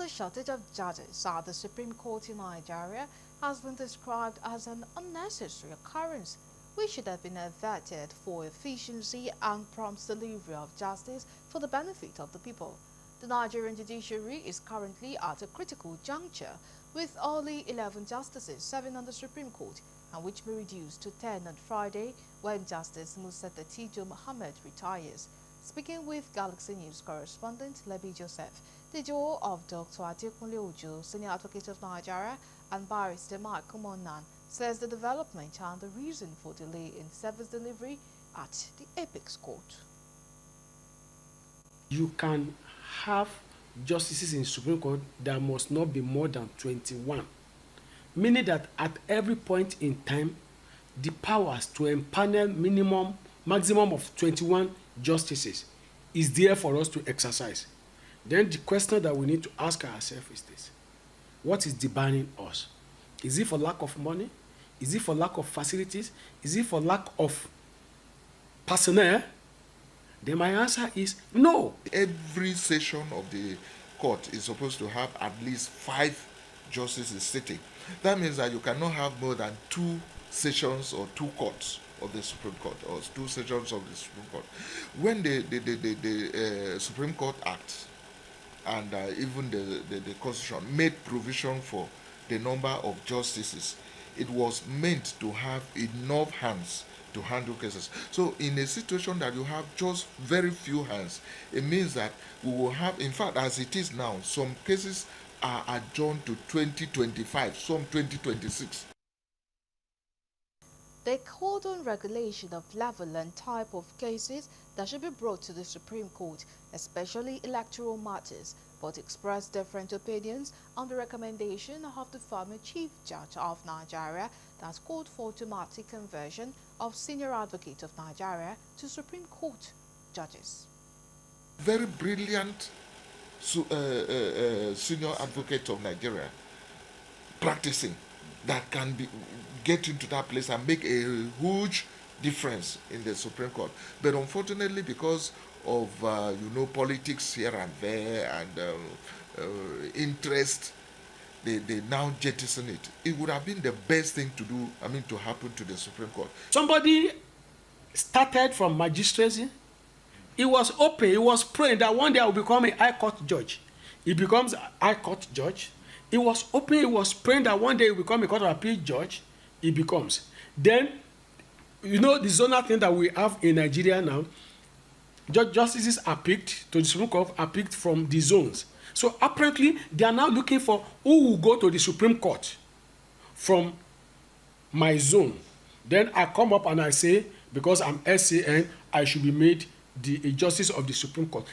The shortage of judges at the Supreme Court in Nigeria has been described as an unnecessary occurrence which should have been averted for efficiency and prompt delivery of justice for the benefit of the people. The Nigerian judiciary is currently at a critical juncture with only 11 justices serving on the Supreme Court, and which may reduce to 10 on Friday when Justice Musa Tijo Mohammed retires. Speaking with Galaxy News correspondent Lebi Joseph, the duo of Dr. Adekunle Ojo, Senior Advocate of Nigeria, and Barrister Mark Kumonan says the development and the reason for delay in service delivery at the Apex Court. You can have justices in Supreme Court that must not be more than 21, meaning that at every point in time, the powers to empanel maximum of 21 justices is there for us to exercise. Then the question that we need to ask ourselves is this: what is debarring us? Is it for lack of money? Is it for lack of facilities? Is it for lack of personnel? Then my answer is no. Every session of the court is supposed to have at least 5 justices sitting. That means that you cannot have more than 2 sessions or 2 courts of the Supreme Court, or 2 sessions of the Supreme Court. When the Supreme Court Act and even the Constitution made provision for the number of justices, it was meant to have enough hands to handle cases. So in a situation that you have just very few hands, it means that we will have, in fact, as it is now, some cases are adjourned to 2025, some 2026. They called on regulation of level and type of cases that should be brought to the Supreme Court, especially electoral matters, but expressed different opinions on the recommendation of the former Chief Judge of Nigeria that called for automatic conversion of Senior Advocate of Nigeria to Supreme Court judges. Very brilliant Senior Advocate of Nigeria practicing that can get into that place and make a huge difference in the Supreme Court. But unfortunately, because of politics here and there and interest, they now jettison it. It would have been the best thing to do, to happen to the Supreme Court. Somebody started from magistracy. He was open. He was praying that one day I will become a High Court judge. He becomes a High Court judge. He was open. He was praying that one day he will become a Court of Appeal judge. He becomes. Then, the zonal thing that we have in Nigeria now, justices are picked to the Supreme Court, are picked from the zones. So apparently, they are now looking for who will go to the Supreme Court from my zone. Then I come up and I say, because I'm SCN, I should be made a justice of the Supreme Court.